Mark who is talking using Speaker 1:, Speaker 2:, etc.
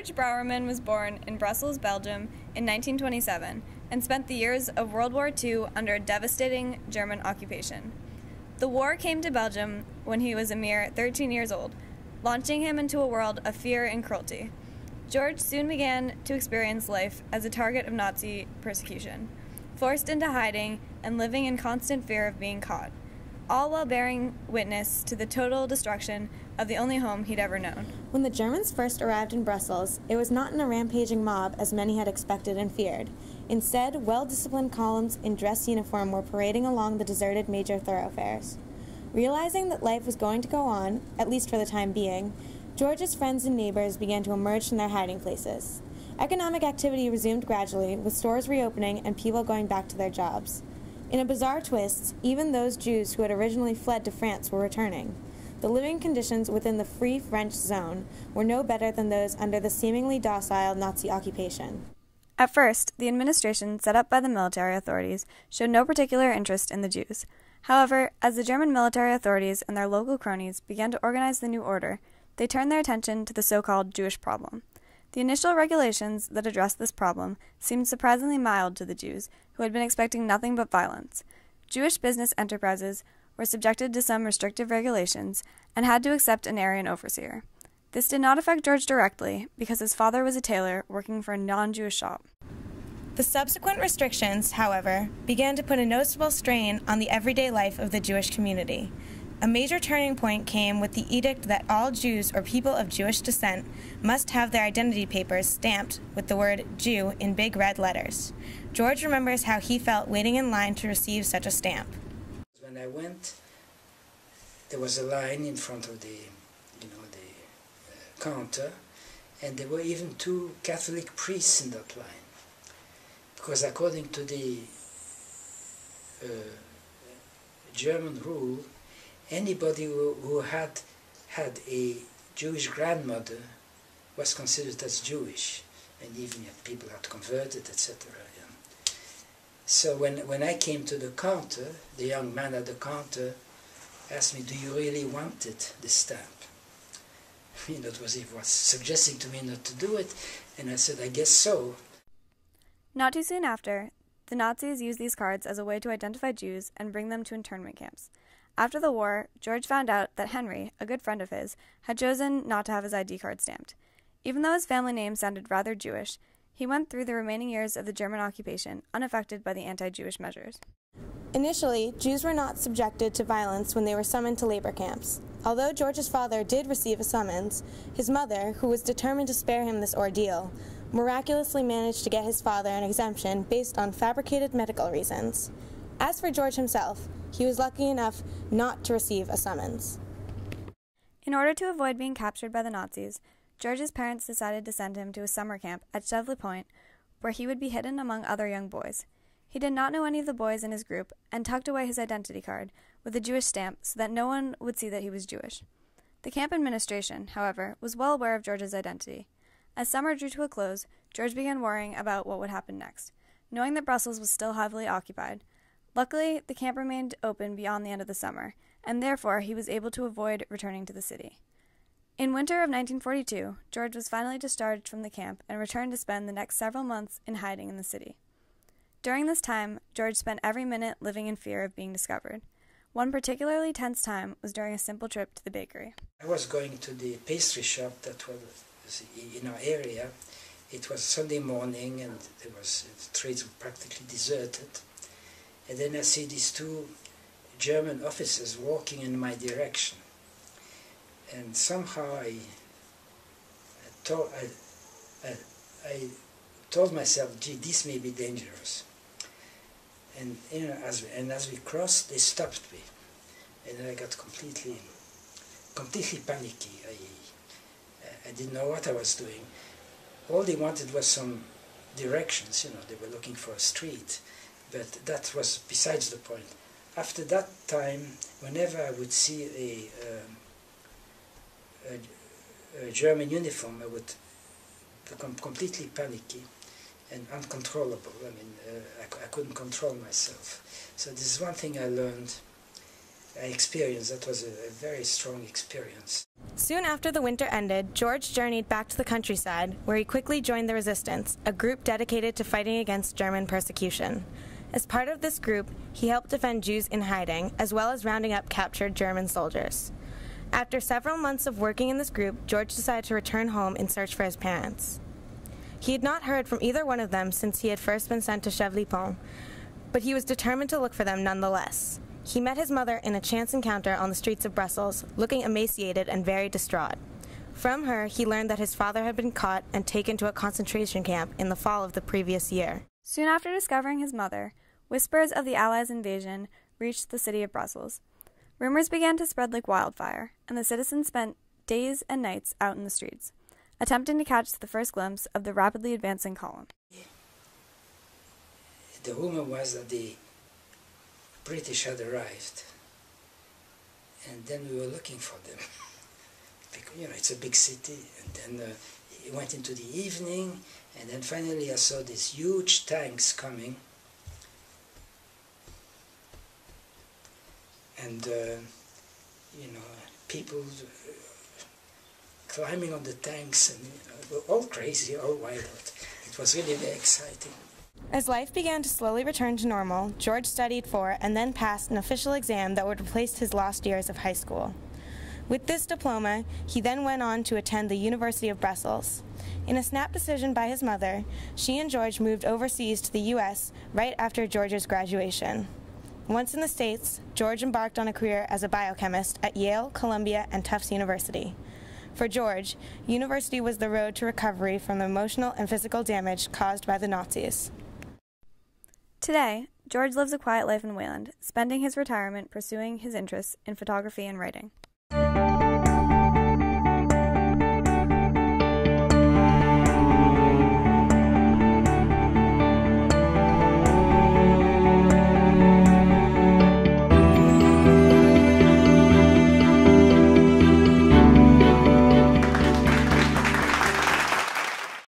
Speaker 1: George Brawerman was born in Brussels, Belgium in 1927 and spent the years of World War II under a devastating German occupation. The war came to Belgium when he was a mere 13 years old, launching him into a world of fear and cruelty. George soon began to experience life as a target of Nazi persecution, forced into hiding and living in constant fear of being caught, all while bearing witness to the total destruction of the only home he'd ever known.
Speaker 2: When the Germans first arrived in Brussels, it was not in a rampaging mob as many had expected and feared. Instead, well-disciplined columns in dress uniform were parading along the deserted major thoroughfares. Realizing that life was going to go on, at least for the time being, George's friends and neighbors began to emerge from their hiding places. Economic activity resumed gradually, with stores reopening and people going back to their jobs. In a bizarre twist, even those Jews who had originally fled to France were returning. The living conditions within the Free French Zone were no better than those under the seemingly docile Nazi occupation.
Speaker 1: At first, the administration set up by the military authorities showed no particular interest in the Jews. However, as the German military authorities and their local cronies began to organize the new order, they turned their attention to the so-called Jewish problem. The initial regulations that addressed this problem seemed surprisingly mild to the Jews, who had been expecting nothing but violence. Jewish business enterprises were subjected to some restrictive regulations and had to accept an Aryan overseer. This did not affect George directly, because his father was a tailor working for a non-Jewish shop.
Speaker 2: The subsequent restrictions, however, began to put a noticeable strain on the everyday life of the Jewish community. A major turning point came with the edict that all Jews or people of Jewish descent must have their identity papers stamped with the word Jew in big red letters. George remembers how he felt waiting in line to receive such a stamp.
Speaker 3: When I went, there was a line in front of the counter, and there were even two Catholic priests in that line, because according to the German rule, anybody who had a Jewish grandmother was considered as Jewish, and even if people had converted, etc. Yeah. So when I came to the counter, the young man at the counter asked me, "Do you really want it, this stamp?" He was suggesting to me not to do it, and I said, "I guess so."
Speaker 1: Not too soon after, the Nazis used these cards as a way to identify Jews and bring them to internment camps. After the war, George found out that Henry, a good friend of his, had chosen not to have his ID card stamped. Even though his family name sounded rather Jewish, he went through the remaining years of the German occupation unaffected by the anti-Jewish measures.
Speaker 2: Initially, Jews were not subjected to violence when they were summoned to labor camps. Although George's father did receive a summons, his mother, who was determined to spare him this ordeal, miraculously managed to get his father an exemption based on fabricated medical reasons. As for George himself, he was lucky enough not to receive a summons.
Speaker 1: In order to avoid being captured by the Nazis, George's parents decided to send him to a summer camp at Chevely Point, where he would be hidden among other young boys. He did not know any of the boys in his group and tucked away his identity card with a Jewish stamp so that no one would see that he was Jewish. The camp administration, however, was well aware of George's identity. As summer drew to a close, George began worrying about what would happen next, knowing that Brussels was still heavily occupied. Luckily, the camp remained open beyond the end of the summer, and therefore he was able to avoid returning to the city. In winter of 1942, George was finally discharged from the camp and returned to spend the next several months in hiding in the city. During this time, George spent every minute living in fear of being discovered. One particularly tense time was during a simple trip to the bakery.
Speaker 3: I was going to the pastry shop that was in our area. It was Sunday morning, and the streets were practically deserted. And then I see these two German officers walking in my direction. And somehow I told myself, gee, this may be dangerous. And as we crossed, they stopped me. And then I got completely panicky. I didn't know what I was doing. All they wanted was some directions, they were looking for a street. But that was besides the point. After that time, whenever I would see a German uniform, I would become completely panicky and uncontrollable. I couldn't control myself. So this is one thing I learned experience. That was a very strong experience.
Speaker 2: Soon after the winter ended, George journeyed back to the countryside, where he quickly joined the Resistance, a group dedicated to fighting against German persecution. As part of this group, he helped defend Jews in hiding, as well as rounding up captured German soldiers. After several months of working in this group, George decided to return home in search for his parents. He had not heard from either one of them since he had first been sent to Chevly-Pont, but he was determined to look for them nonetheless. He met his mother in a chance encounter on the streets of Brussels, looking emaciated and very distraught. From her, he learned that his father had been caught and taken to a concentration camp in the fall of the previous year.
Speaker 1: Soon after discovering his mother, whispers of the Allies' invasion reached the city of Brussels. Rumors began to spread like wildfire, and the citizens spent days and nights out in the streets, attempting to catch the first glimpse of the rapidly advancing column.
Speaker 3: The rumor was that the British had arrived, and then we were looking for them. Because, it's a big city, and then it went into the evening, and then finally I saw these huge tanks coming, and people climbing on the tanks, and all crazy, all wild. It was really very exciting.
Speaker 2: As life began to slowly return to normal, George studied for and then passed an official exam that would replace his lost years of high school. With this diploma, he then went on to attend the University of Brussels. In a snap decision by his mother, she and George moved overseas to the U.S. right after George's graduation. Once in the States, George embarked on a career as a biochemist at Yale, Columbia, and Tufts University. For George, university was the road to recovery from the emotional and physical damage caused by the Nazis.
Speaker 1: Today, George lives a quiet life in Wayland, spending his retirement pursuing his interests in photography and writing.